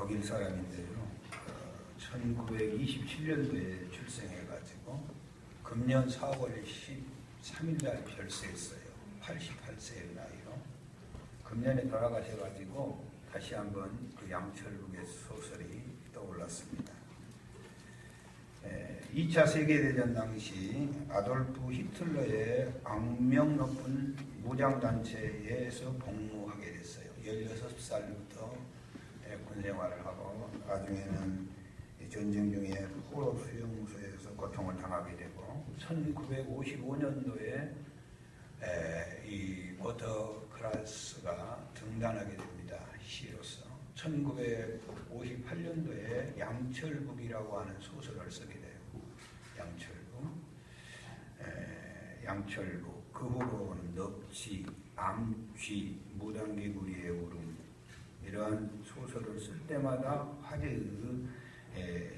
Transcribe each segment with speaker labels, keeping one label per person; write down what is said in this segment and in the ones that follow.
Speaker 1: 독일 사람인데요. 1927년도에 출생해가지고 금년 4월 13일날 별세했어요. 88세의 나이로. 금년에 돌아가셔가지고 다시 한번 그 양철북의 소설이 떠올랐습니다. 2차 세계대전 당시 아돌프 히틀러의 악명 높은 무장단체에서 복무하게 됐어요. 16살부터 군생활을 하고 나중에는 전쟁 중에 포로 수용소에서 고통을 당하게 되고 1955년도에 이 고터 크라스가 등단하게 됩니다. 시로서 1958년도에 양철북이라고 하는 소설을 쓰게 돼요. 양철북 그 후로는 넙지, 암쥐, 무당개구리의 울음 이러한 소설을 쓸 때마다 화제의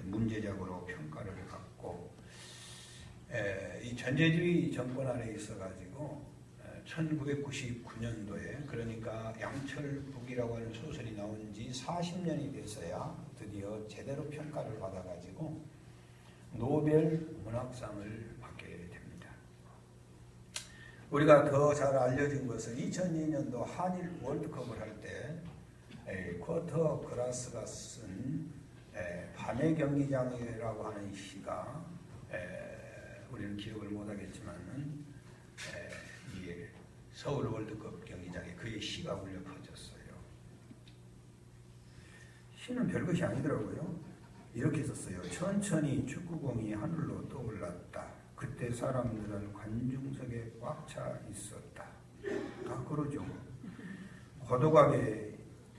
Speaker 1: 문제작으로 평가를 받고 이 전제주의 정권 아래 있어가지고 1999년도에 그러니까 양철북이라고 하는 소설이 나온 지 40년이 됐어야 드디어 제대로 평가를 받아가지고 노벨 문학상을 받게 됩니다. 우리가 더 잘 알려진 것은 2002년도 한일 월드컵을 할 때 쿼터 그라스가 쓴 밤의 경기장이라고 하는 시가 우리는 기억을 못하겠지만은 이 서울 월드컵 경기장에 그의 시가 울려 퍼졌어요. 시는 별것이 아니더라고요. 이렇게 썼어요. 천천히 축구공이 하늘로 떠올랐다. 그때 사람들은 관중석에 꽉 차 있었다. 다 그러죠. 고도각의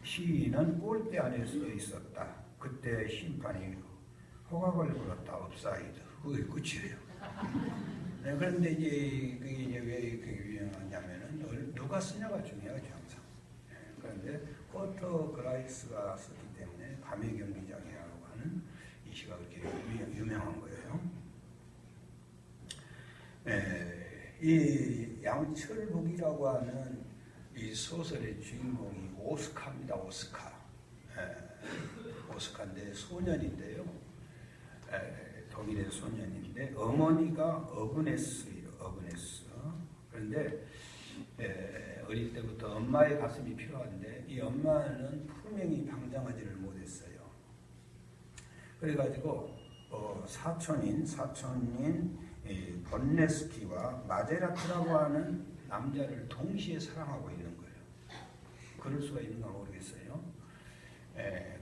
Speaker 1: 시인은 골대 안에 서 있었다. 그때 심판이 허각을 불었다. 업사이드. 그게 끝이에요. 네, 그런데 이제 그게 이제 왜 그게 유명하냐면은 누가 쓰냐가 중요하죠 항상. 네, 그런데 쿼터 그라이스가 썼기 때문에 밤의 경기장이라고 하는 이 시가 그렇게 유명한 거예요. 네, 이 양철북이라고 하는 이 소설의 주인공이 오스카입니다. 오스카. 오스카인데 소년인데요. 독일의 소년인데 어머니가 어그네스예요. 어그네스. 그런데 어릴 때부터 엄마의 가슴이 필요한데 이 엄마는 분명히 방장하지를 못했어요. 그래가지고 사촌인 본네스키와 마제라트라고 하는 남자를 동시에 사랑하고 있는 거예요. 그럴 수가 있는가 모르겠어요.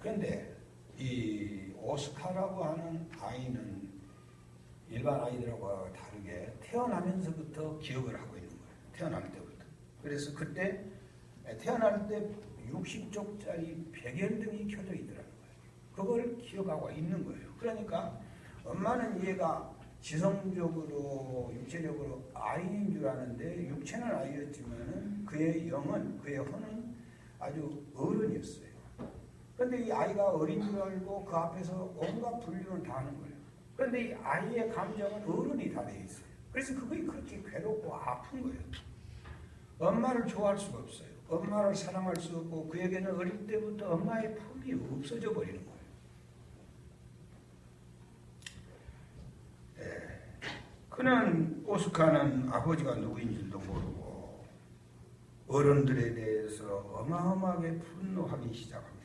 Speaker 1: 그런데 이 오스카라고 하는 아이는 일반 아이들하고 다르게 태어나면서부터 기억을 하고 있는 거예요. 태어날 때부터. 그래서 그때 태어날 때 60쪽짜리 백열등이 켜져 있더라는 거예요. 그걸 기억하고 있는 거예요. 그러니까 엄마는 얘가 지성적으로 육체적으로 아이인 줄 아는데 육체는 아이였지만은 그의 영은 그의 혼은 아주 어른이었어요. 그런데 이 아이가 어린 줄 알고 그 앞에서 온갖 분류는 다 하는 거예요. 그런데 이 아이의 감정은 어른이 다 돼 있어요. 그래서 그게 그렇게 괴롭고 아픈 거예요. 엄마를 좋아할 수가 없어요. 엄마를 사랑할 수 없고 그에게는 어릴 때부터 엄마의 품이 없어져 버리는 거예요. 그는 오스카는 아버지가 누구인지도 모르고 어른들에 대해서 어마어마하게 분노하기 시작합니다.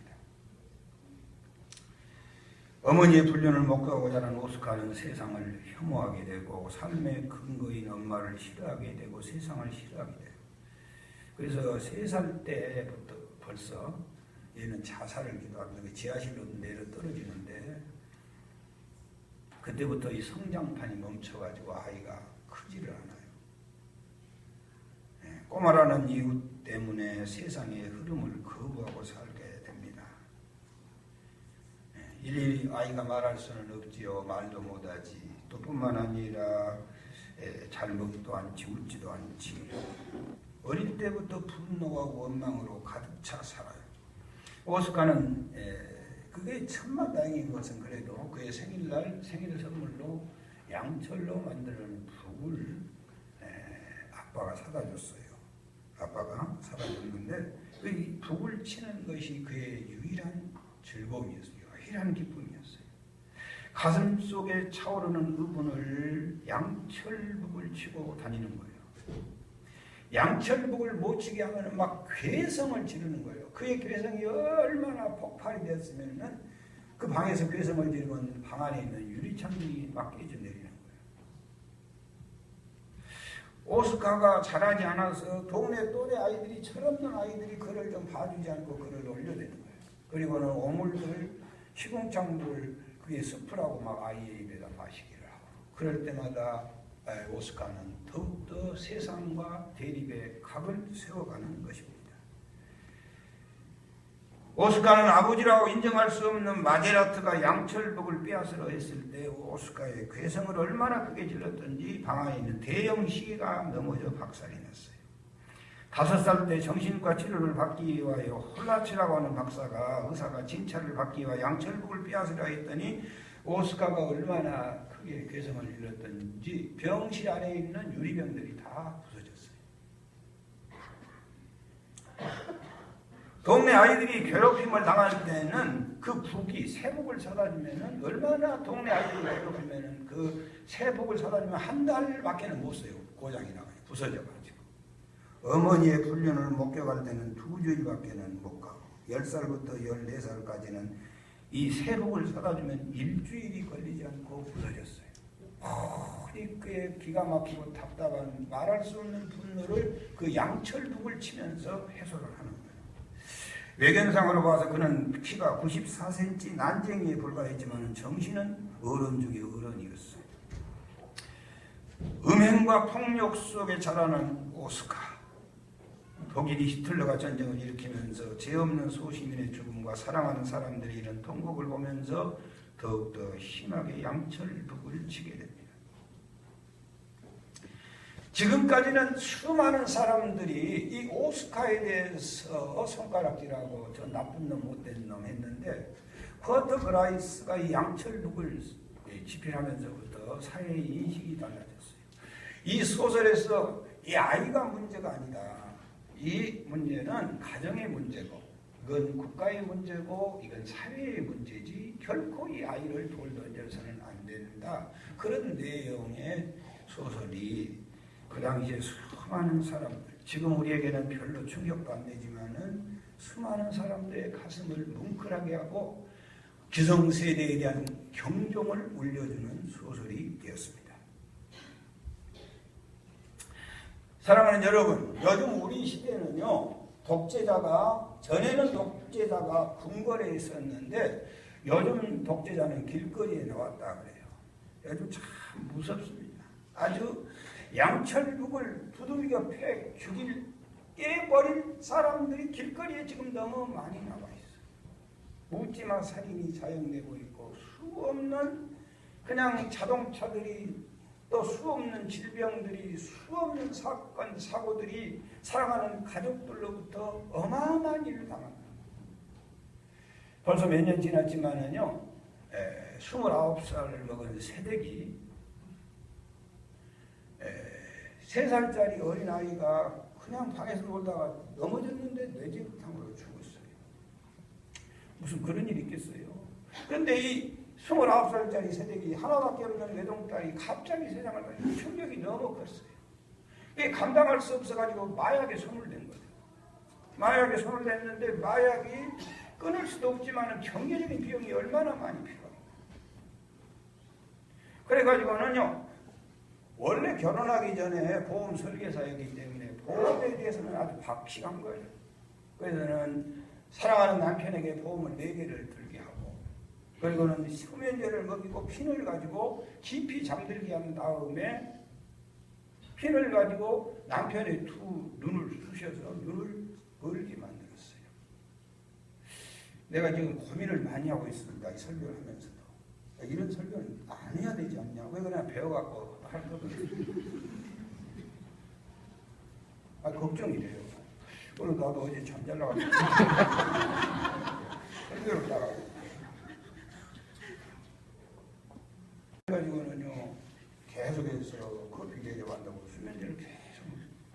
Speaker 1: 어머니의 불륜을 목도하고자 하는 오스카는 세상을 혐오하게 되고 삶의 근거인 엄마를 싫어하게 되고 세상을 싫어하게 돼요. 그래서 3살 때부터 벌써 얘는 자살을 기도합니다. 지하실로 내려 떨어지는데 그때부터 이 성장판이 멈춰가지고 아이가 크지를 않아요. 꼬마라는 이유 때문에 세상의 흐름을 거부하고 살게 됩니다. 일일이 아이가 말할 수는 없지요. 말도 못하지. 또 뿐만 아니라 잘 먹지도 않지 웃지도 않지. 어릴 때부터 분노와 원망으로 가득 차 살아요. 오스카는 그게 천만다행인 것은 그래도 그의 생일 선물로 양철로 만드는 북을 아빠가 사다 줬어요. 아빠가 사다 줬는데 그 북을 치는 것이 그의 유일한 즐거움이었어요. 유일한 기쁨이었어요. 가슴 속에 차오르는 의분을 양철북을 치고 다니는 거예요. 양철북을 못 치게 하면 막 괴성을 지르는 거예요. 그의 괴성이 얼마나 폭발이 됐으면은 그 방에서 괴성을 지르면 방 안에 있는 유리창이 막 깨져 내리는 거예요. 오스카가 잘하지 않아서 동네 또래 아이들이 철없는 아이들이 그를 좀 봐주지 않고 그를 올려대는 거예요. 그리고는 오물들, 시궁창들 그게 숲으라고 막 아이의 입에다 마시기를 하고 그럴 때마다 오스카는 더욱더 세상과 대립의 각을 세워가는 것입니다. 오스카는 아버지라고 인정할 수 없는 마제라트가 양철북을 빼앗으려 했을 때 오스카의 괴성을 얼마나 크게 질렀던지 방 안에 있는 대형 시계가 넘어져 박살이 났어요. 5살 때 정신과 치료를 받기 위하여 홀라치라고 하는 의사가 진찰을 받기 위하여 양철북을 빼앗으려 했더니 오스카가 얼마나 크게 괴성을 일렀던지 병실 안에 있는 유리병들이 다 부서졌어요. 동네 아이들이 괴롭힘을 당할 때는 그 북이 새복을 사다 주면은 얼마나 동네 아이들이 괴롭히면은 그 새복을 사다 주면 한 달밖에는 못 써요. 고장이 나가요. 부서져가지고. 어머니의 훈련을 목격할 때는 2주일밖에는 못 가고 10살부터 14살까지는 이 새복을 사다 주면 일주일이 걸리지 않고 부서졌어요. 그의 기가 막히고 답답한 말할 수 없는 분노를 그 양철북을 치면서 해소를 하는 거예요. 외견상으로 봐서 그는 키가 94cm 난쟁이에 불과했지만 정신은 어른 중에 어른이었어요. 음행과 폭력 속에 자라는 오스카. 독일이 히틀러가 전쟁을 일으키면서 죄 없는 소시민의 죽음과 사랑하는 사람들이 이런 통곡을 보면서 더욱더 심하게 양철북을 치게 됩니다. 지금까지는 수많은 사람들이 이 오스카에 대해서 손가락질하고 저 나쁜 놈 못된 놈 했는데 커트 그라이스가 이 양철북을 집필하면서부터 사회의 인식이 달라졌어요. 이 소설에서 이 아이가 문제가 아니다. 이 문제는 가정의 문제고 이건 국가의 문제고 이건 사회의 문제지 결코 이 아이를 돌던져서는 안 된다. 그런 내용의 소설이 그 당시에 수많은 사람들, 지금 우리에게는 별로 충격도 안 되지만은 수많은 사람들의 가슴을 뭉클하게 하고 기성세대에 대한 경종을 울려주는 소설이 되었습니다. 사랑하는 여러분, 요즘 우리 시대는요, 독재자가, 전에는 독재자가 궁궐에 있었는데 요즘 독재자는 길거리에 나왔다 그래요. 요즘 참 무섭습니다. 아주 양철북을 두들겨 패 죽일 깨버린 사람들이 길거리에 지금 너무 많이 나와 있어요. 묻지마 살인이 자영되고 있고 수없는 그냥 자동차들이 또 수없는 질병들이 수없는 사건 사고들이 사랑하는 가족들로부터 어마어마한 일을 당합니다. 벌써 몇 년 지났지만은요 29살을 먹은 새댁이 3살짜리 어린아이가 그냥 방에서 놀다가 넘어졌는데 뇌진탕으로 죽었어요. 무슨 그런 일이 있겠어요. 그런데 이 29살짜리 새댁이 하나밖에 없는 외동딸이 갑자기 세상을 가지고 충격이 너무 컸어요. 이게 감당할 수 없어가지고 마약에 손을 댄 거예요. 마약에 손을 댔는데 마약이 끊을 수도 없지만 경제적인 비용이 얼마나 많이 필요해요. 그래가지고는요 원래 결혼하기 전에 보험 설계사였기 때문에 보험에 대해서는 아주 박식한 거예요. 그래서는 사랑하는 남편에게 보험을 4개를 들게 하고 그리고는 수면제를 먹이고 핀을 가지고 깊이 잠들게 한 다음에 핀을 가지고 남편의 눈을 쑤셔서 눈을 멀게 만들었어요. 내가 지금 고민을 많이 하고 있습니다. 이 설교를 하면서도. 이런 설교는 안 해야 되지 않냐. 왜 그냥 배워갖고 할 거거든요. 걱정이 돼요. 오늘 나도 어제 잠잘 나가지고 설교를 따라가고 그래가지고는요 계속해서 커피 대접한다고 수면제를 계속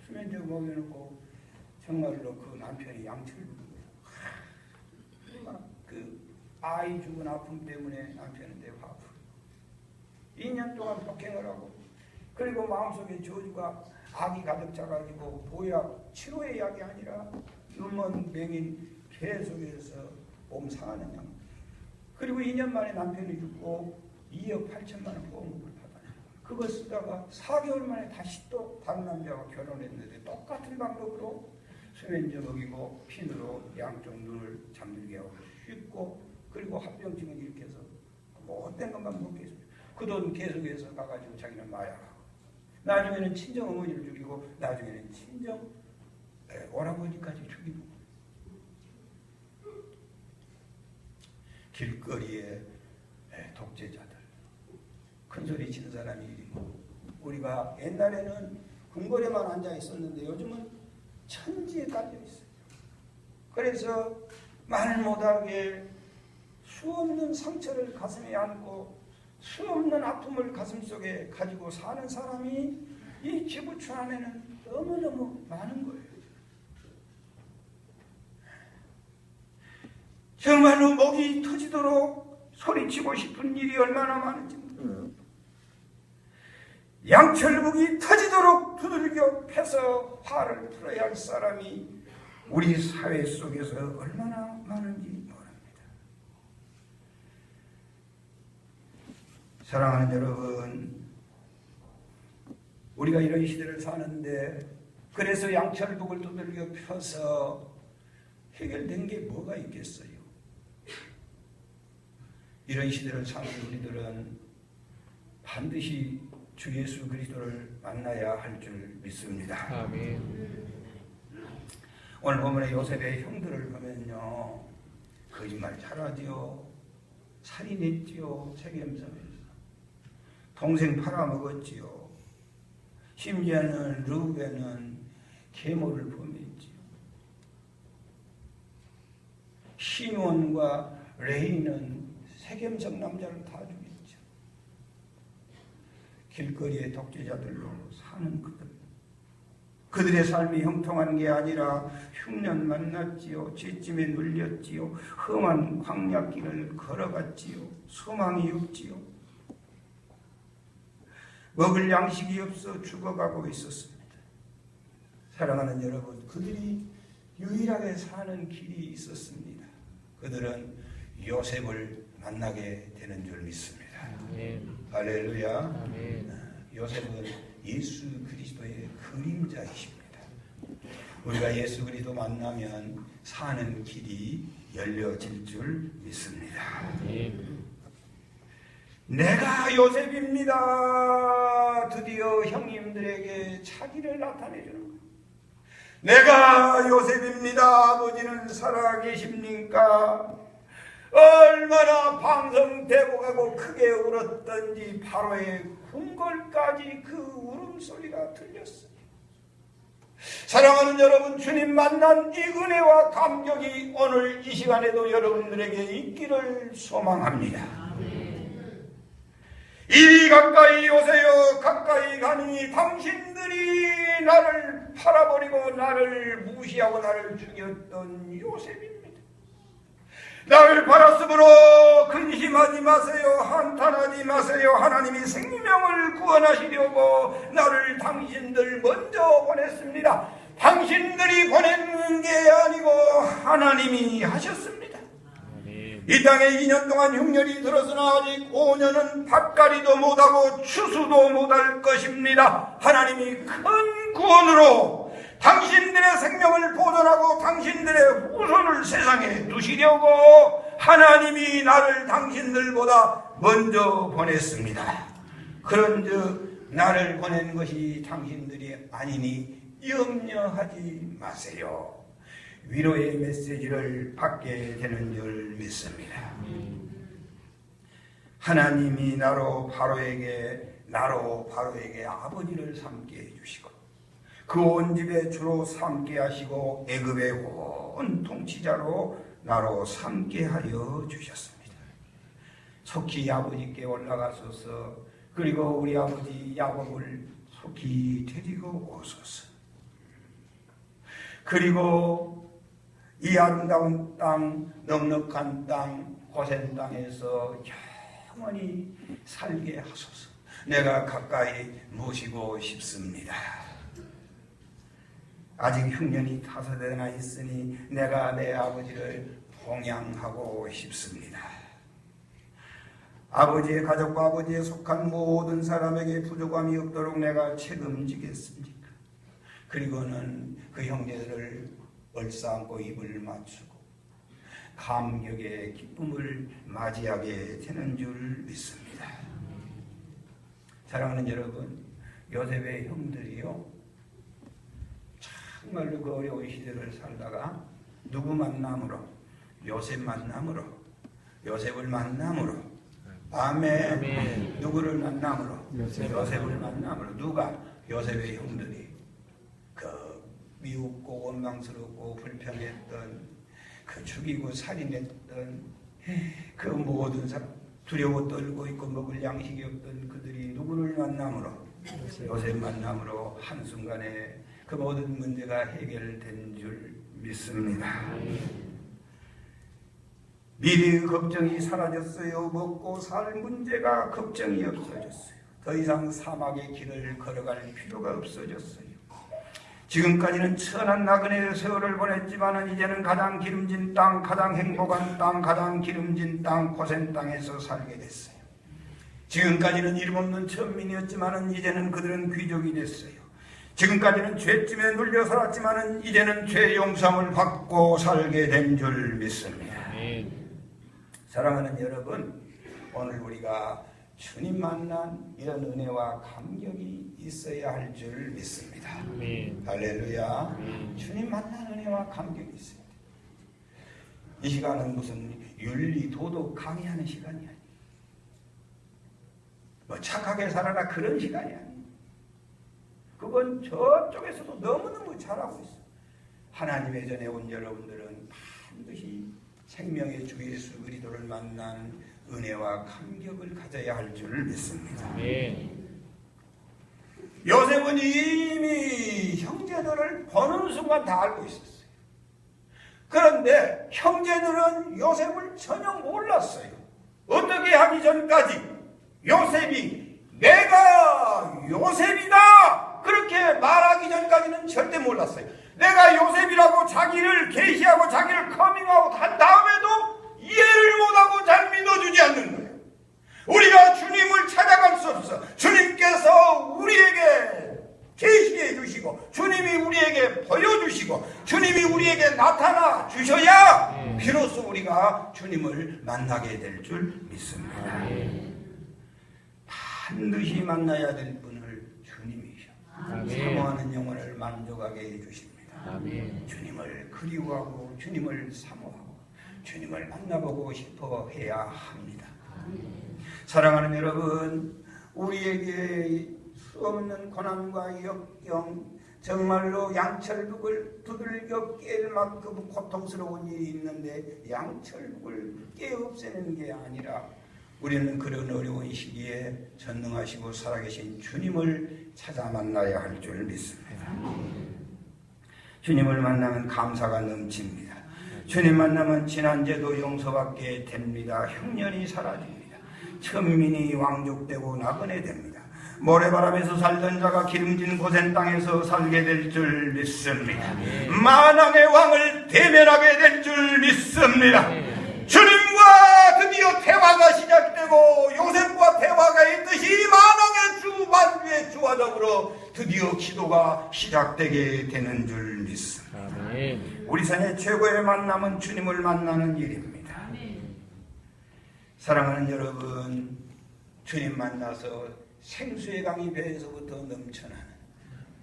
Speaker 1: 수면제 먹여놓고 정말로 그 남편이 양철북을 그 아이 죽은 아픔 때문에 남편한테 화풀. 2년 동안 폭행을 하고, 그리고 마음속에 저주가 악이 가득 차가지고 보약, 치료의 약이 아니라 음원 맹인 계속해서 몸 상하는 양. 그리고 2년 만에 남편이 죽고 2억 8천만 원 보험금을 받아요. 그거 쓰다가 4개월 만에 다시 또 다른 남자와 결혼했는데 똑같은 방법으로 수면제 먹이고 핀으로 양쪽 눈을 잠들게 하고 씻고, 그리고 합병증을 일으켜서 못된 것만 먹게 했어요. 그 돈 계속해서 가가지고 자기는 마약하고, 나중에는 친정 어머니를 죽이고, 나중에는 친정 오라버니까지 죽이고, 길거리에 독재자들, 큰소리 치는 사람이 일이고, 우리가 옛날에는 궁궐에만 앉아 있었는데 요즘은 천지에 깔려 있어요. 그래서 말 못하게 수없는 상처를 가슴에 안고 수없는 아픔을 가슴속에 가지고 사는 사람이 이 지구촌 안에는 너무너무 많은 거예요. 정말로 목이 터지도록 소리치고 싶은 일이 얼마나 많은지 모릅니다. 양철목이 터지도록 두들겨 패서 화를 풀어야 할 사람이 우리 사회 속에서 얼마나 많은지 모릅니다. 사랑하는 여러분, 우리가 이런 시대를 사는데, 그래서 양철목을 두들겨 펴서 해결된 게 뭐가 있겠어요? 이런 시대를 사는 우리들은 반드시 주 예수 그리스도를 만나야 할 줄 믿습니다.
Speaker 2: 아멘.
Speaker 1: 오늘 본문의 요셉의 형들을 보면요, 거짓말 잘하지요, 살인했지요, 세겜섬에서 동생 팔아먹었지요, 심지어는 르우벤은 계모를 범했지요, 시몬과 레이는 세겜섬 남자를 다 죽였죠. 길거리의 독재자들로 사는 그들의 삶이 형통한 게 아니라 흉년 만났지요, 죄짐에 눌렸지요, 험한 광야길을 걸어갔지요, 소망이 없지요, 먹을 양식이 없어 죽어가고 있었습니다. 사랑하는 여러분, 그들이 유일하게 사는 길이 있었습니다. 그들은 요셉을 만나게 되는 줄 믿습니다.
Speaker 2: 아멘.
Speaker 1: 할렐루야.
Speaker 2: 아멘.
Speaker 1: 요셉은 예수 그리스도의 그림자이십니다. 우리가 예수 그리스도 만나면 사는 길이 열려질 줄 믿습니다.
Speaker 2: 아멘.
Speaker 1: 내가 요셉입니다. 드디어 형님들에게 자기를 나타내주는 거예요. 내가 요셉입니다. 아버지는 살아계십니까? 얼마나 방성대복하고 크게 울었던지 바로의 궁궐까지 그 울음소리가 들렸어요. 사랑하는 여러분, 주님 만난 이 은혜와 감격이 오늘 이 시간에도 여러분들에게 있기를 소망합니다. 이리 가까이 오세요. 가까이 가니 당신들이 나를 팔아버리고 나를 무시하고 나를 죽였던 요셉입니다. 나를 팔았으므로 근심하지 마세요. 한탄하지 마세요. 하나님이 생명을 구원하시려고 나를 당신들 먼저 보냈습니다. 당신들이 보낸 게 아니고 하나님이 하셨습니다. 이 땅에 2년 동안 흉년이 들었으나 아직 5년은 밭갈이도 못하고 추수도 못할 것입니다. 하나님이 큰 구원으로 당신들의 생명을 보존하고 당신들의 후손을 세상에 두시려고 하나님이 나를 당신들보다 먼저 보냈습니다. 그런즉 나를 보낸 것이 당신들이 아니니 염려하지 마세요. 위로의 메시지를 받게 되는 줄 믿습니다. 하나님이 나로 바로에게 아버지를 삼게 해주시고 그 온 집의 주로 삼게 하시고 애굽의 온 통치자로 나로 삼게 하여 주셨습니다. 속히 아버지께 올라가소서. 그리고 우리 아버지 야곱을 속히 데리고 오소서. 그리고 이 아름다운 땅, 넉넉한 땅, 고센 땅에서 영원히 살게 하소서. 내가 가까이 모시고 싶습니다. 아직 흉년이 5해나 있으니 내가 내 아버지를 봉양하고 싶습니다. 아버지의 가족과 아버지에 속한 모든 사람에게 부족함이 없도록 내가 책임지겠습니까? 그리고는 그 형제들을 얼싸안고 입을 맞추고 감격의 기쁨을 맞이하게 되는 줄 믿습니다. 사랑하는 여러분, 요셉의 형들이요, 정말로 그 어려운 시대를 살다가 누구 만남으로? 요셉 만남으로, 요셉을 만남으로, 아멘. 아멘. 누구를 만남으로? 요셉을 만남으로. 누가? 요셉의 형들이 그 미웃고 원망스럽고 불평했던, 그 죽이고 살인했던 그 모든 사람, 두려워 떨고 있고 먹을 양식이 없던 그들이 누구를 만남으로? 요셉 만남으로 한순간에 그 모든 문제가 해결된 줄 믿습니다. 미래의 걱정이 사라졌어요. 먹고 살 문제가 걱정이 없어졌어요. 더 이상 사막의 길을 걸어갈 필요가 없어졌어요. 지금까지는 천한 나그네의 세월을 보냈지만 이제는 가장 기름진 땅, 가장 행복한 땅, 가장 기름진 땅, 고센 땅에서 살게 됐어요. 지금까지는 이름 없는 천민이었지만 이제는 그들은 귀족이 됐어요. 지금까지는 죄짐에 눌려 살았지만 이제는 죄 용서함을 받고 살게 된 줄 믿습니다. 사랑하는 여러분, 오늘 우리가 주님 만난 이런 은혜와 감격이 있어야 할 줄 믿습니다. 할렐루야. 주님 만난 은혜와 감격이 있어야 돼요. 이 시간은 무슨 윤리, 도덕 강의하는 시간이 아니에요. 뭐 착하게 살아라 그런 시간이 아니에요. 그건 저쪽에서도 너무너무 잘하고 있어요. 하나님의 전에 온 여러분들은 반드시 생명의 주 예수 그리스도를 만난 은혜와 감격을 가져야 할 줄 믿습니다. 요셉은 이미 형제들을 보는 순간 다 알고 있었어요. 그런데 형제들은 요셉을 전혀 몰랐어요. 어떻게 하기 전까지 요셉이 내가 요셉이다 그렇게 말하기 전까지는 절대 몰랐어요. 내가 요셉이라고 자기를 계시하고 자기를 커밍아웃 한 다음에도 이해를 못하고 잘 믿어주지 않는 거예요. 우리가 주님을 찾아갈 수 없어. 주님께서 우리에게 계시해 주시고 주님이 우리에게 보여주시고 주님이 우리에게 나타나 주셔야 비로소 우리가 주님을 만나게 될 줄 믿습니다. 반드시 만나야 될 분을 주님이셔. 사모하는 영혼을 만족하게 해주십니다. 주님을 그리워하고 주님을 사모하고 주님을 만나보고 싶어 해야 합니다. 사랑하는 여러분, 우리에게 수없는 고난과 역경, 정말로 양철북을 두들겨 깰 만큼 고통스러운 일이 있는데 양철북을 깨 없애는 게 아니라 우리는 그런 어려운 시기에 전능하시고 살아계신 주님을 찾아 만나야 할 줄 믿습니다. 주님을 만나면 감사가 넘칩니다. 주님 만나면 지난죄도 용서받게 됩니다. 흉년이 사라집니다. 천민이 왕족되고 나그네 됩니다. 모래바람에서 살던 자가 기름진 고센 땅에서 살게 될 줄 믿습니다. 만왕의 왕을 대면하게 될 줄 믿습니다. 주님과 드디어 대화가 시작되고 요셉과 대화가 있듯이 만왕의 주 만주의 주와 더불어 드디어 기도가 시작되게 되는 줄 믿습니다. 우리 생의 최고의 만남은 주님을 만나는 일입니다. 사랑하는 여러분, 주님 만나서 생수의 강이 배에서부터 넘쳐나는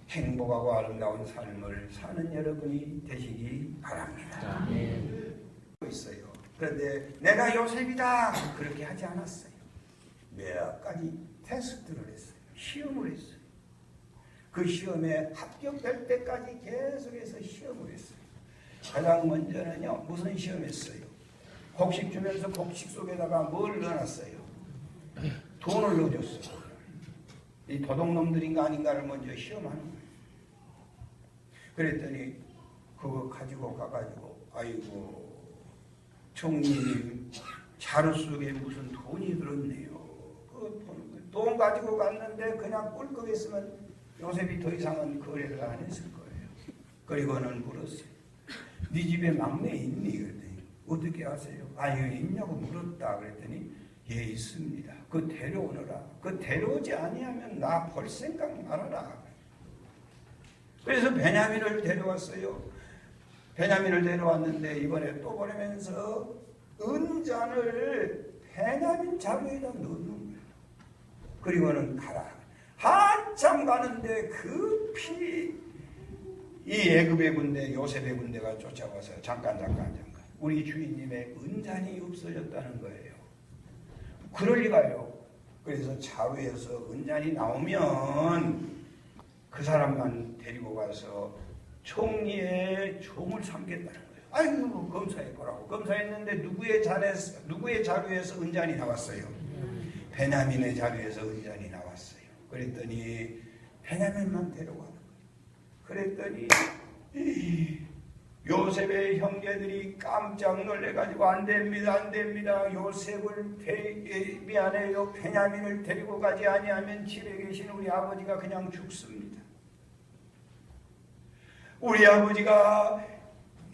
Speaker 1: 행복하고 아름다운 삶을 사는 여러분이 되시기 바랍니다. 있어요. 그런데 내가 요셉이다 그렇게 하지 않았어요. 몇 가지 테스트를 했어요. 시험을 했어요. 그 시험에 합격될 때까지 계속해서 시험을 했어요. 가장 먼저는요, 무슨 시험했어요? 곡식 주면서 곡식 속에다가 뭘 넣어놨어요? 돈을 넣어줬어요. 이 도둑놈들인가 아닌가를 먼저 시험하는 거예요. 그랬더니 그거 가지고 가가지고 아이고 총리님 자루 속에 무슨 돈이 들었네요. 그 돈 가지고 갔는데 그냥 꿀꺽 했으면 요셉이 더 이상은 거래를 안 했을 거예요. 그리고는 물었어요. 네 집에 막내 있니? 그랬더니 어떻게 아세요? 아니 있냐고 물었다. 그랬더니 예 있습니다. 그 데려오너라. 그 데려오지 아니하면 나 볼 생각 말아라. 그래서 베냐민을 데려왔어요. 베냐민을 데려왔는데 이번에 또 보내면서 은잔을 베냐민 자루에다 넣는 거예요. 그리고는 가라. 한참 가는데 급히 이 애굽의 군대, 요셉의 군대가 쫓아와서 잠깐 우리 주인님의 은잔이 없어졌다는 거예요. 그럴 리가요. 그래서 자루에서 은잔이 나오면 그 사람만 데리고 가서 총리의 총을 삼겠다는 거예요. 아이고 검사해 보라고. 검사했는데 누구의 자루에서 은잔이 나왔어요. 베냐민의 자루에서 은잔이 나왔어요. 그랬더니 베냐민만 데려가는 거예요. 그랬더니 요셉의 형제들이 깜짝 놀래가지고 안 됩니다. 요셉을 미안해요. 베냐민을 데리고 가지 아니하면 집에 계신 우리 아버지가 그냥 죽습니다. 우리 아버지가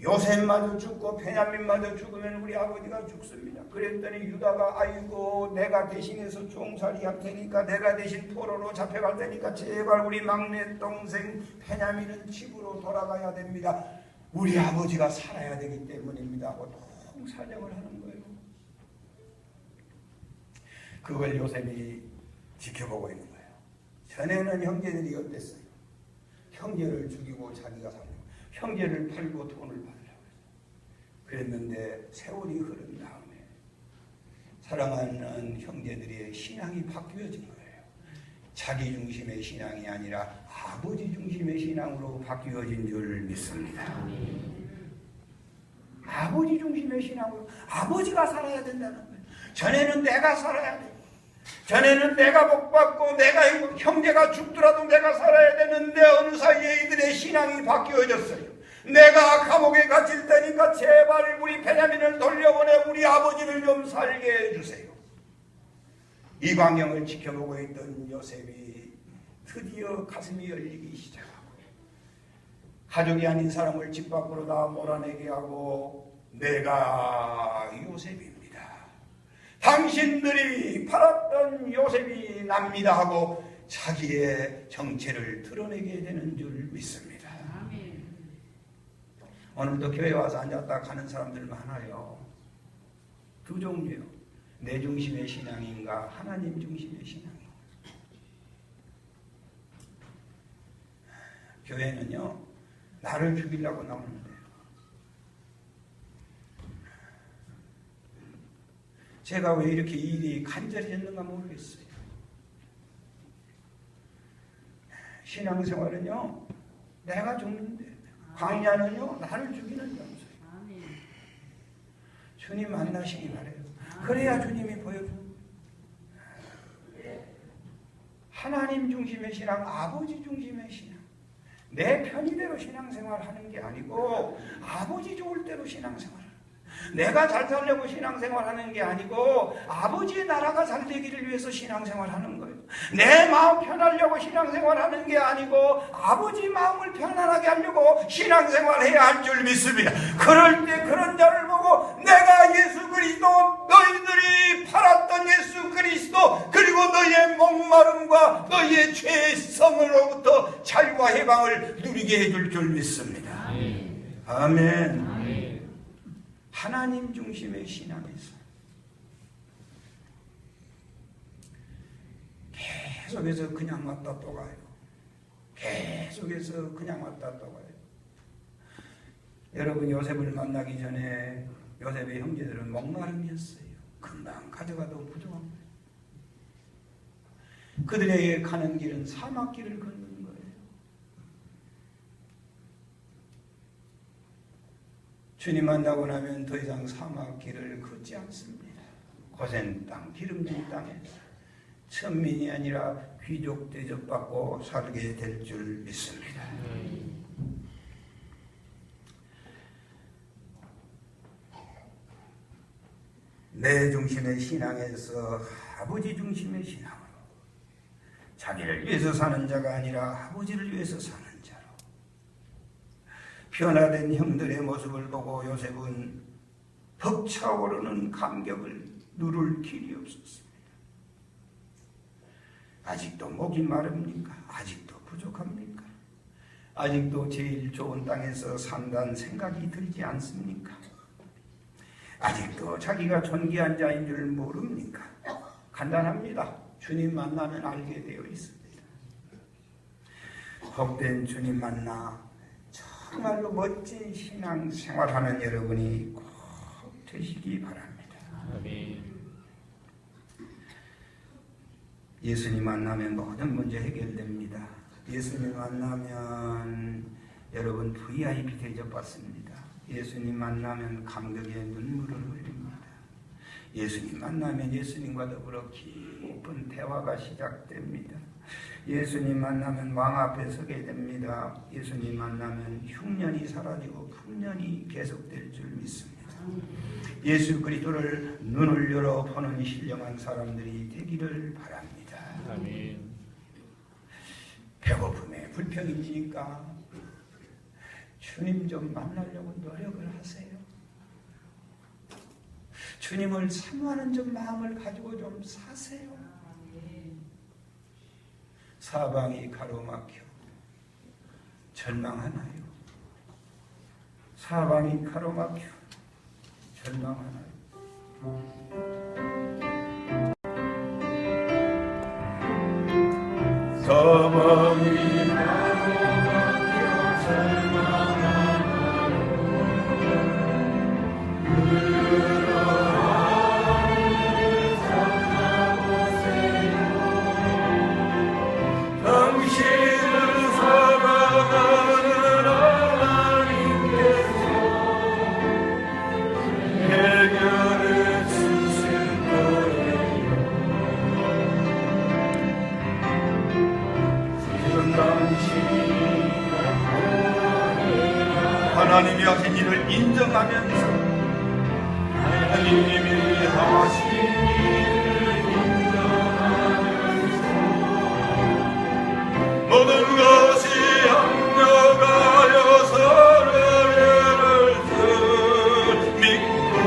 Speaker 1: 요셉마저 죽고 베냐민마저 죽으면 우리 아버지가 죽습니다. 그랬더니 유다가 아이고 내가 대신해서 종살이 할 테니까 내가 대신 포로로 잡혀갈 테니까 제발 우리 막내 동생 베냐민은 집으로 돌아가야 됩니다. 우리 아버지가 살아야 되기 때문입니다 하고 통사정을 하는 거예요. 그걸 요셉이 지켜보고 있는 거예요. 전에는 형제들이 어땠어요? 형제를 죽이고 자기가 살고 형제를 팔고 돈을 받으려고 했어요. 그랬는데 세월이 흐른 다음에 사랑하는 형제들의 신앙이 바뀌어진 거예요. 자기 중심의 신앙이 아니라 아버지 중심의 신앙으로 바뀌어진 줄 믿습니다. 아버지 중심의 신앙으로 아버지가 살아야 된다는 거예요. 전에는 내가 살아야 돼요. 전에는 내가 복받고 내가 형제가 죽더라도 내가 살아야 되는데 어느 사이에 이들의 신앙이 바뀌어졌어요. 내가 감옥에 갇힐 테니까 제발 우리 베냐민을 돌려보내 우리 아버지를 좀 살게 해주세요. 이 광경을 지켜보고 있던 요셉이 드디어 가슴이 열리기 시작하고 가족이 아닌 사람을 집 밖으로 다 몰아내게 하고 내가 요셉입니다. 당신들이 팔았던 요셉이 납니다 하고 자기의 정체를 드러내게 되는 줄 믿습니다. 오늘도 교회 와서 앉았다 가는 사람들 많아요. 두 종류요. 내 중심의 신앙인가 하나님 중심의 신앙인가. 교회는요 나를 죽이려고 나오는 거예요. 제가 왜 이렇게 일이 간절해졌는가 모르겠어요. 신앙생활은요 내가 죽는데 광야는요 나를 죽이는 장소예요. 주님 만나시기 바래요. 그래야 주님이 보여줍니다. 하나님 중심의 신앙, 아버지 중심의 신앙. 내 편의대로 신앙생활하는 게 아니고 아버지 좋을 대로 신앙생활. 내가 잘 살려고 신앙생활하는 게 아니고 아버지의 나라가 잘 되기를 위해서 신앙생활하는 거예요. 내 마음 편하려고 신앙생활하는 게 아니고 아버지 마음을 편안하게 하려고 신앙생활해야 할 줄 믿습니다. 그럴 때 그런 자를 보고 내가 예수 그리스도 너희들이 팔았던 예수 그리스도 그리고 너희의 목마름과 너희의 죄의 성으로부터 자유와 해방을 누리게 해줄 줄 믿습니다. 아멘. 하나님 중심의 신앙에서 계속해서 그냥 왔다 또 가요. 계속해서 그냥 왔다 또 가요. 여러분 요셉을 만나기 전에 요셉의 형제들은 목마름이었어요. 금방 가져가도 부족한 거예요. 그들에게 가는 길은 사막길을 걷는 거예요. 주님 만나고 나면 더 이상 사막길을 걷지 않습니다. 고센 땅, 기름진 땅에 천민이 아니라 귀족 대접받고 살게 될 줄 믿습니다. 내 중심의 신앙에서 아버지 중심의 신앙으로 자기를 위해서 사는 자가 아니라 아버지를 위해서 사는 자로 변화된 형들의 모습을 보고 요셉은 벅차오르는 감격을 누를 길이 없었습니다. 아직도 목이 마릅니까? 아직도 부족합니까? 아직도 제일 좋은 땅에서 산다는 생각이 들지 않습니까? 아직도 자기가 존귀한 자인 줄 모릅니까? 간단합니다. 주님 만나면 알게 되어 있습니다. 복된 주님 만나 정말로 멋진 신앙 생활하는 여러분이 꼭 되시기 바랍니다.
Speaker 2: 아멘.
Speaker 1: 예수님 만나면 모든 문제 해결됩니다. 예수님 만나면 여러분 VIP 대접받습니다. 예수님 만나면 감격의 눈물을 흘립니다. 예수님 만나면 예수님과 더불어 깊은 대화가 시작됩니다. 예수님 만나면 왕 앞에 서게 됩니다. 예수님 만나면 흉년이 사라지고 풍년이 계속될 줄 믿습니다. 예수 그리스도를 눈을 열어 보는 신령한 사람들이 되기를 바랍니다.
Speaker 2: 아멘.
Speaker 1: 배고픔에 불평이니까 주님 좀 만나려고 노력을 하세요. 주님을 사모하는 좀 마음을 가지고 좀 사세요. 사방이 가로막혀 절망하나요? 사방이 가로막혀 절망하나요? 사방이 하나님이 하신 일을 인정하면서 하나님이 하신 일을 인정하면서 모든 것이 합력하여 서로를 믿고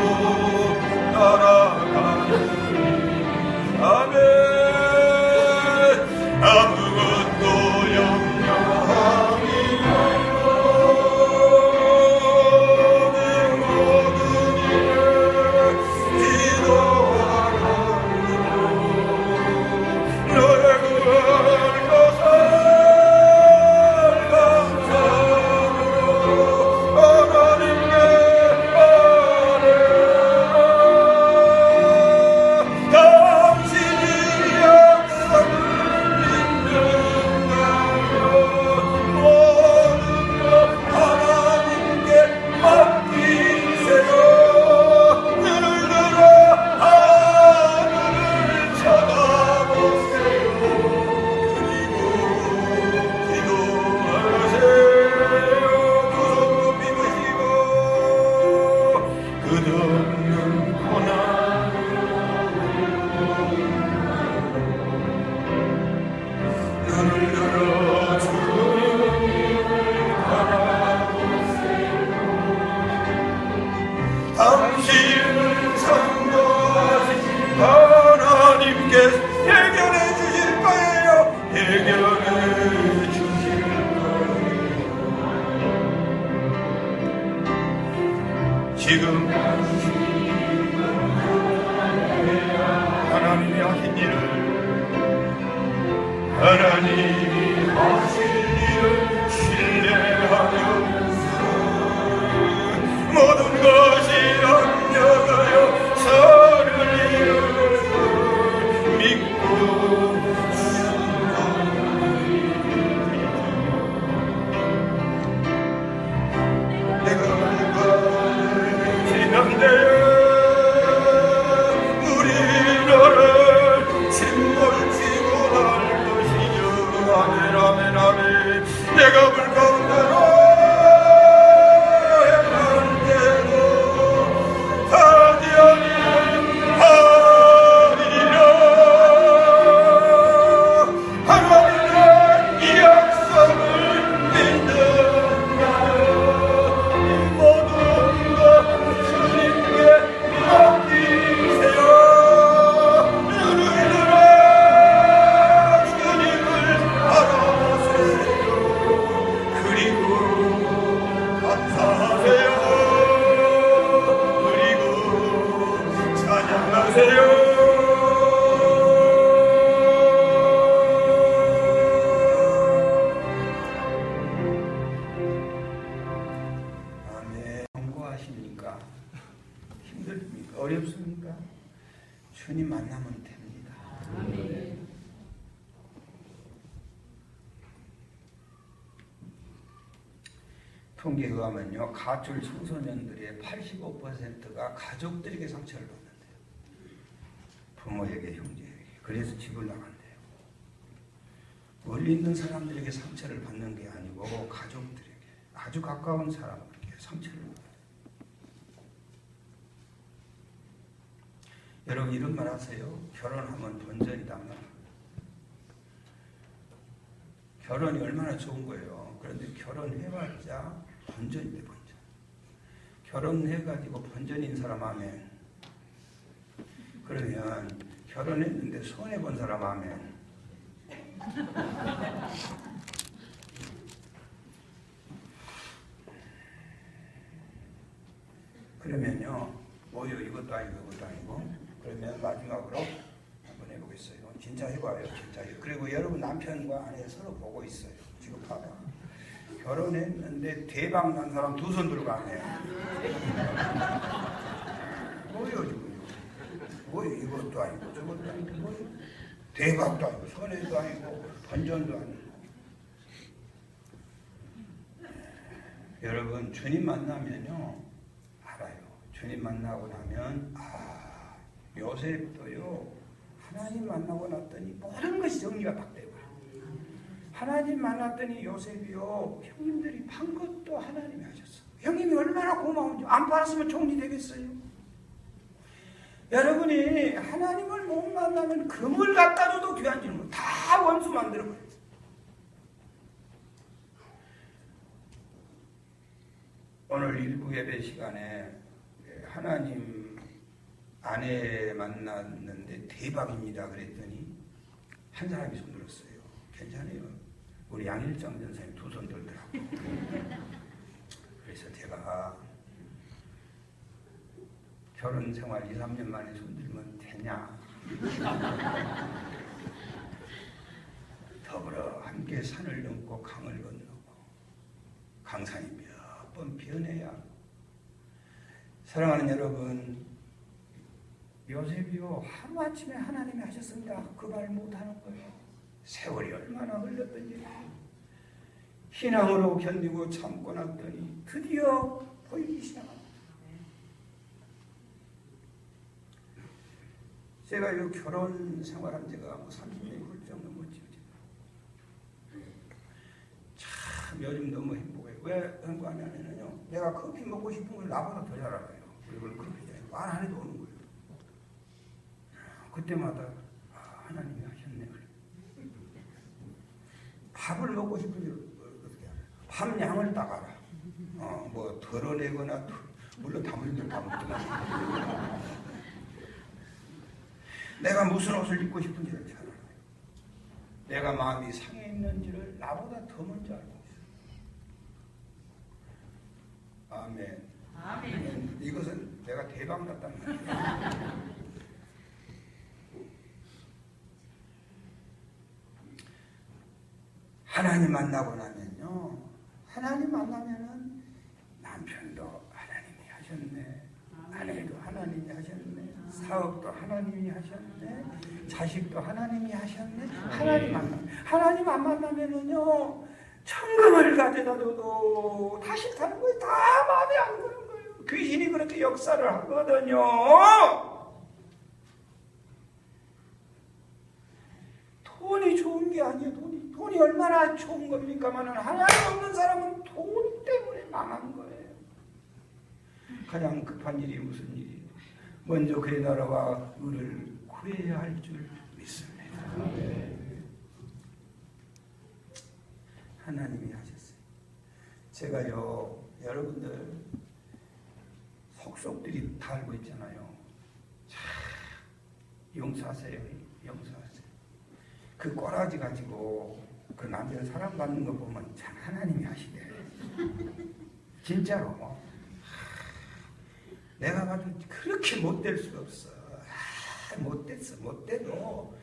Speaker 1: 따라가는 아멘. 아무것도 염려하지 당신을 선동하신 하나님께 해결해 주실 거예요. 해결해 주실 거예요. 지금 하나님이 하신 일을 하나님이 하신 일을 신뢰하면서 모든 것이 합력하여 서를 이루어 믿고 내가 지난데 우리 너를 침몰치고 할 것이요. 아멘 아멘 아멘. 어렵습니까? 힘듭니까? 어렵습니까? 주님 만나면 됩니다.
Speaker 2: 아멘.
Speaker 1: 통계에 의하면요, 가출 청소년들의 85%가 가족들에게 상처를 받는데요. 부모에게, 형제에게. 그래서 집을 나간대요. 멀리 있는 사람들에게 상처를 받는 게 아니고 가족들에게, 아주 가까운 사람들에게 상처를 받아요. 여러분 이런 말 하세요. 결혼하면 번전이다면. 결혼이 얼마나 좋은 거예요. 그런데 결혼해봤자 번전인데 번전. 결혼해가지고 번전인 사람 아멘. 그러면 결혼했는데 손해본 사람 아멘. 그러면요, 뭐요 이것도 아니고 이것도 아니고. 그러면 마지막으로 한번 해보겠어요. 진짜 해봐요. 진짜. 그리고 여러분 남편과 아내 서로 보고 있어요. 지금 봐봐. 결혼했는데 대박 난 사람 두 손 들고 안 해. 뭐요 지금? 뭐요 이것도 아니고 저것도 아니고 뭐요? 대박도 아니고 손해도 아니고 번전도 아니고. 여러분 주님 만나면요 알아요. 주님 만나고 나면 요셉도요 하나님 만나고 났더니 모든 것이 정리가 딱 되고 하나님 만났더니 요셉이요 형님들이 판 것도 하나님이 하셨어. 형님이 얼마나 고마운지. 안 팔았으면 종리 되겠어요. 여러분이 하나님을 못 만나면 금을 갖다 줘도 귀한 질문 다 원수 만들어버려요. 오늘 일부 예배 시간에 하나님 아내 만났는데 대박입니다 그랬더니 한 사람이 손 들었어요. 괜찮아요. 우리 양일장 전사님 두 손 들더라고요. 그래서 제가 결혼 생활 2, 3년 만에 손 들면 되냐. 더불어 함께 산을 넘고 강을 건너고 강산이 몇 번 변해야. 사랑하는 여러분, 요셉이요 하루아침에 하나님이 하셨습니다. 그 말 못하는 거예요. 세월이 얼마나 흘렀던지 신앙으로 견디고 참고 났더니 드디어 보이기 시작합니다. 제가 이 결혼 생활한 지가 30년이 훌쩍 넘었죠. 참 요즘 너무 행복해요. 왜 행복하냐면요, 내가 커피 먹고 싶은 걸 나보다 더 잘 알아요. 그리고 커피 말 안 해도 오는 거예요. 그때마다 하나님이 하셨네. 밥을 먹고 싶은지 어떻게 알아요? 밥 양을 딱 알아. 뭐 덜어내거나 물론 담을들 다 먹지만 내가 무슨 옷을 입고 싶은지를 잘 알아요. 내가 마음이 상해 있는지를 나보다 더 먼저 알고 있어요. 아멘. 아멘. 이것은 내가 대박 났다는 말이에요. 하나님 만나고 나면요, 하나님 만나면은 남편도 하나님이 하셨네, 아내도 하나님이 하셨네, 사업도 하나님이 하셨네, 자식도 하나님이 하셨네. 하나님 안 만나면은요, 천금을 가져다 줘도 다시 타는 거예요. 다 마음에 안 드는 거예요. 귀신이 그렇게 역사를 하거든요. 돈이 좋은 게 아니에요. 돈이 얼마나 좋은 겁니까만은 하나님 없는 사람은 돈 때문에 망한 거예요. 가장 급한 일이 무슨 일이에요? 먼저 그의 나라와 의를 구해야 할 줄 믿습니다. 하나님이 하셨어요. 제가요, 여러분들 속속들이 다 알고 있잖아요. 자, 용서하세요. 용서하세요. 그 꼬라지 가지고 그 남자 사랑받는 거 보면 참 하나님이 하시대. 진짜로. 내가 봐도 그렇게 못될 수가 없어. 못돼도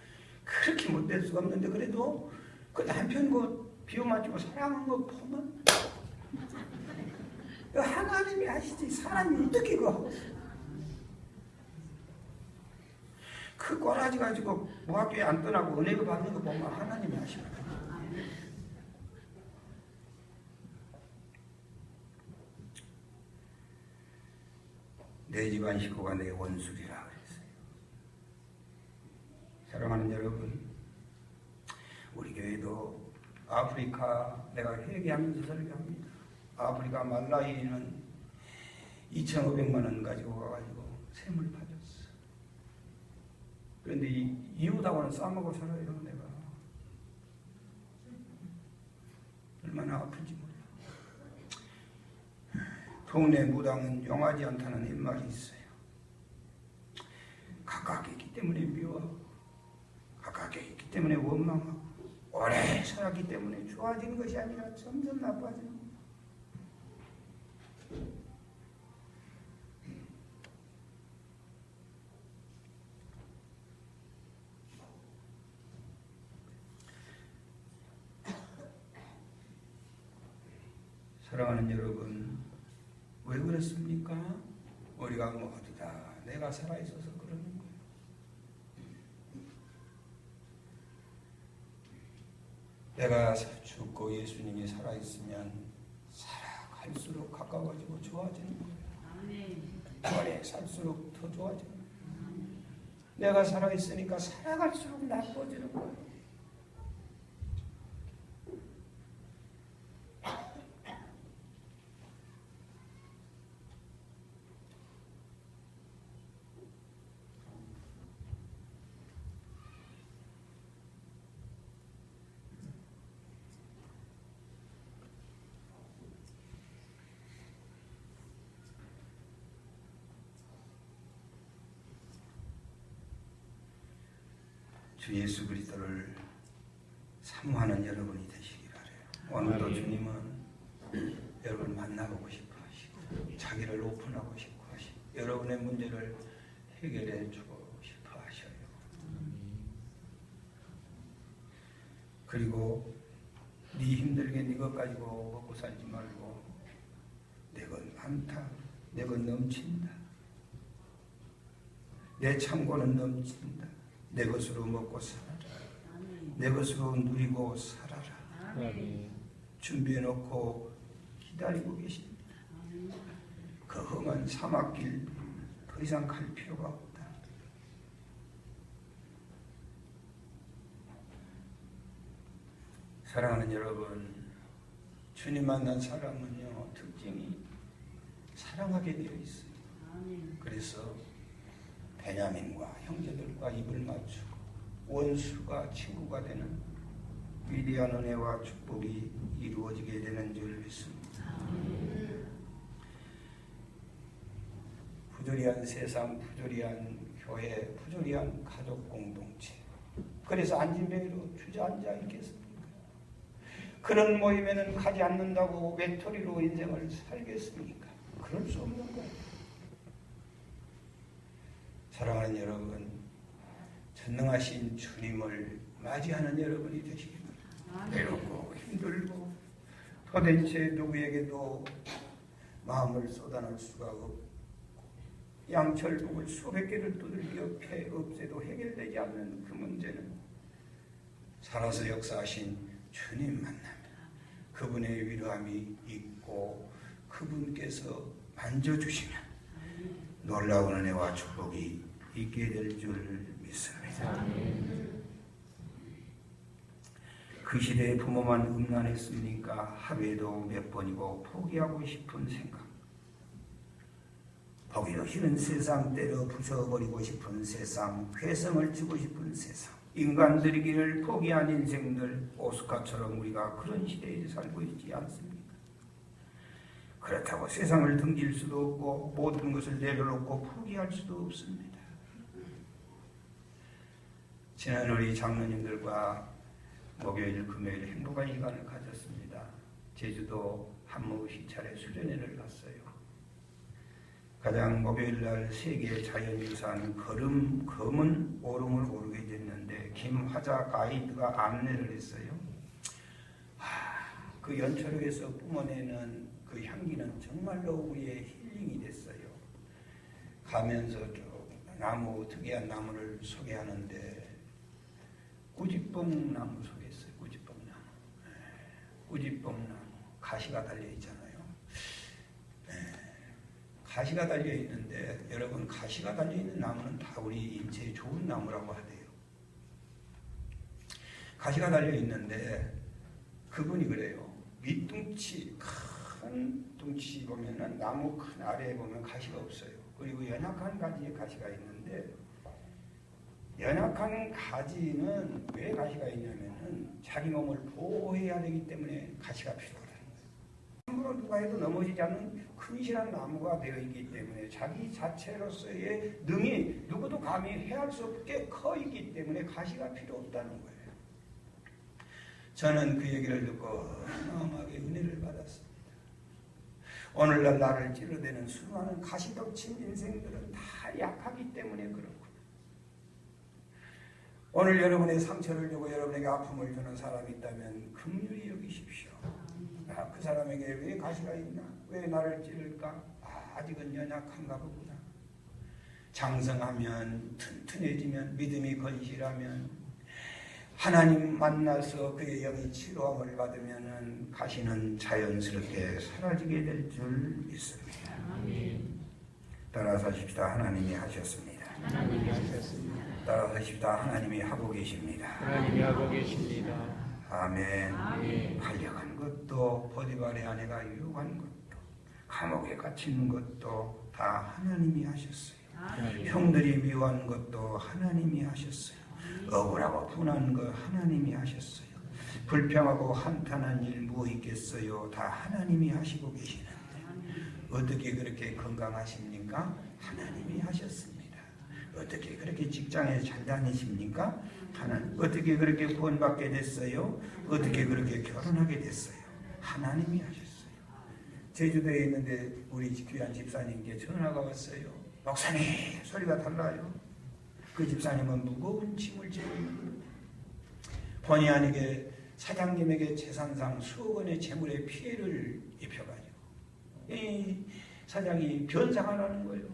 Speaker 1: 그렇게 못될 수가 없는데 그래도 그 남편 그 비호 맞추고 사랑한 거 보면 하나님이 하시지 사람이 어떻게 그거 하고 그 꼬라지 가지고 무학교에 안 떠나고 은혜를 받는 거 보면 하나님이 하시는 거예요. 내 집안 식구가 내 원수리라 그랬어요. 사랑하는 여러분, 우리 교회도 아프리카 내가 회개하면서 설교합니다. 아프리카 말라위는 2,500만 원 가지고 가가지고 샘을 파줬어. 그런데 이웃하고는 싸먹고 살아요. 내가 얼마나 아픈지 몰라. 동네 무당은 용하지 않다는 일말이 있어요. 가깝게 있기 때문에 미워하고 가깝게 있기 때문에 원망하고 오래 살았기 때문에 좋아지는 것이 아니라 점점 나빠지는 거예요. 사랑하는 여러분, 왜 그렇습니까? 우리가 모두 다 내가 살아있어서 그러는 거예요. 내가 죽고 예수님이 살아있으면 살아갈수록 가까워지고 좋아지는 거예요. 오래 살수록 더 좋아지는 거예요. 내가 살아있으니까 살아갈수록 나빠지는 거예요. 주 예수 그리스도를 사모하는 여러분이 되시기 바라요. 오늘도 주님은 여러분 만나보고 싶어 하시고 자기를 오픈하고 싶어 하시고 여러분의 문제를 해결해 주고 싶어 하셔요. 그리고 네 힘들게 네 것 가지고 먹고 살지 말고 내 것 많다, 내 것 넘친다, 내 창고는 넘친다, 내 것으로 먹고 살아라. 내 것으로 누리고 살아라. 준비해놓고 기다리고 계십니다. 그 험한 사막길 더 이상 갈 필요가 없다. 사랑하는 여러분, 주님 만난 사람은요 특징이 사랑하게 되어 있어요. 그래서 베냐민과 형제들과 입을 맞추고 원수가 친구가 되는 위대한 은혜와 축복이 이루어지게 되는 줄 믿습니다. 부조리한 세상, 부조리한 교회, 부조리한 가족 공동체, 그래서 안진뱅이로 주저앉아 있겠습니까? 그런 모임에는 가지 않는다고 외톨이로 인생을 살겠습니까? 그럴 수 없는 거예요. 사랑하는 여러분, 전능하신 주님을 맞이하는 여러분이 되시기 바랍니다. 외롭고 힘들고 도대체 누구에게도 마음을 쏟아낼 수가 없고 양철북을 수백 개를 두들겨 패 없애도 해결되지 않는 그 문제는 살아서 역사하신 주님 만나면 그분의 위로함이 있고 그분께서 만져주시면 놀라운 은혜와 축복이 있게 될 줄 믿습니다. 그 시대의 부모만 음란했습니까? 하루에도 몇 번이고 포기하고 싶은 생각, 보기도 싫은 세상, 때려 부숴버리고 싶은 세상, 회성을 주고 싶은 세상, 인간들이기를 포기한 인생들, 오스카처럼 우리가 그런 시대에 살고 있지 않습니까? 그렇다고 세상을 등질 수도 없고 모든 것을 내려놓고 포기할 수도 없습니다. 지난 우리 장로님들과 목요일, 금요일 행복한 시간을 가졌습니다. 제주도 한무 시찰에 수련회를 갔어요. 가장 목요일날 세계 자연유산 검은 오름을 오르게 됐는데 김화자 가이드가 안내를 했어요. 그 연초록에서 뿜어내는 그 그 향기는 정말로 우리의 힐링이 됐어요. 가면서 쭉 나무, 특이한 나무를 소개하는데 꾸지뽕나무 소개했어요. 꾸지뽕나무. 꾸지뽕나무. 가시가 달려있잖아요. 가시가 달려있는데 여러분, 가시가 달려있는 나무는 다 우리 인체에 좋은 나무라고 하대요. 가시가 달려있는데 그분이 그래요. 밑둥치, 큰 둥치 보면은 나무 큰 아래에 보면 가시가 없어요. 그리고 연약한 가지에 가시가 있는데, 연약한 가지는 왜 가시가 있냐면은 자기 몸을 보호해야 되기 때문에 가시가 필요하다는 거예요. 함부로 누가 해도 넘어지지 않는 큰실한 나무가 되어 있기 때문에 자기 자체로서의 능이 누구도 감히 해할 수 없게 커 있기 때문에 가시가 필요 없다는 거예요. 저는 그 얘기를 듣고 어마어마하게 은혜를 받았습니다. 오늘날 나를 찌르대는 수많은 가시덕친 인생들은 다 약하기 때문에 그렇구나. 오늘 여러분의 상처를 주고 여러분에게 아픔을 주는 사람이 있다면 긍휼히 여기십시오. 그 사람에게 왜 가시가 있나? 왜 나를 찌를까? 아직은 연약한가 보구나. 장성하면, 튼튼해지면, 믿음이 건실하면, 하나님 만나서 그의 영이 치료함을 받으면 가시는 자연스럽게 사라지게 될 줄 믿습니다. 아멘. 따라서 하십시다. 하나님이 하셨습니다.
Speaker 2: 하나님이 하셨습니다.
Speaker 1: 따라서 하십시다. 하나님이 하고 계십니다.
Speaker 2: 하나님이 하고 계십니다.
Speaker 1: 아멘.
Speaker 2: 아멘.
Speaker 1: 팔려간 것도, 보디발의 아내가 유혹한 것도, 감옥에 갇히는 것도 다 하나님이 하셨어요.
Speaker 2: 아멘.
Speaker 1: 형들이 미워한 것도 하나님이 하셨어요. 억울하고 분한 거 하나님이 하셨어요. 불평하고 한탄한 일 뭐 있겠어요? 다 하나님이 하시고 계시는데 어떻게 그렇게 건강하십니까? 하나님이 하셨습니다. 어떻게 그렇게 직장에 잘 다니십니까? 하나님. 어떻게 그렇게 구원받게 됐어요? 어떻게 그렇게 결혼하게 됐어요? 하나님이 하셨어요. 제주도에 있는데 우리 귀한 집사님께 전화가 왔어요. 목사님, 소리가 달라요. 그 집사님은 무거운 짐을 지고 있는 거예요. 본의 아니게 사장님에게 재산상 수억 원의 재물의 피해를 입혀가지고 이 사장이 변상하라는 거예요.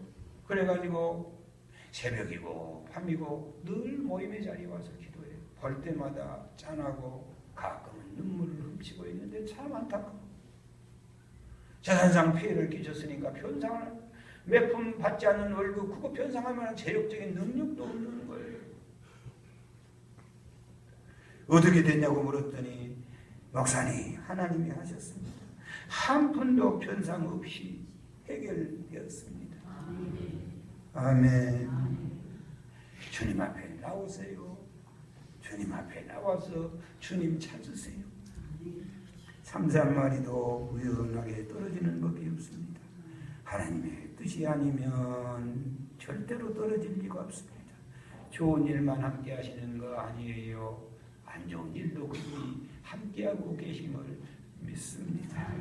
Speaker 1: 그래가지고 새벽이고 밤이고 늘 모임의 자리에 와서 기도해요. 볼 때마다 짠하고 가끔은 눈물을 훔치고 있는데 참 안타까워. 재산상 피해를 끼쳤으니까 변상을 몇 푼 받지 않는 월급, 그거 변상하면 재력적인 능력도 없는 거예요. 어떻게 됐냐고 물었더니 목사님, 하나님이 하셨습니다. 한 푼도 변상 없이 해결되었습니다. 아멘. 주님 앞에 나오세요. 주님 앞에 나와서 주님 찾으세요. 3~4마리도 우연하게 떨어지는 법이 없습니다. 하나님의 뜻이 아니면 절대로 떨어질 리가 없습니다. 좋은 일만 함께 하시는 거 아니에요. 안 좋은 일도 그분이 함께하고 계심을 믿습니다.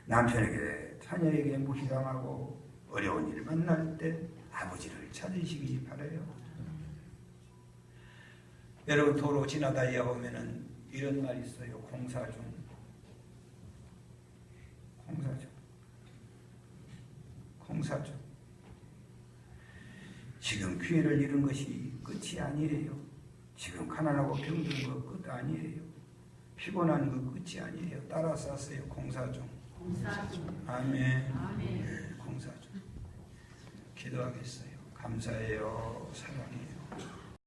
Speaker 1: 남편에게, 자녀에게 무시당하고 어려운 일 만날 때 아버지를 찾으시기 바라요. 여러분, 도로 지나다니다 보면은 이런 말 있어요. 공사 중. 지금 기회를 잃은 것이 끝이 아니에요. 지금 가난하고 병든 거 끝 아니에요. 피곤한 거 끝이 아니에요. 따라서 하세요. 공사 중. 아멘. 네, 공사 중. 기도하겠어요. 감사해요. 사랑해요.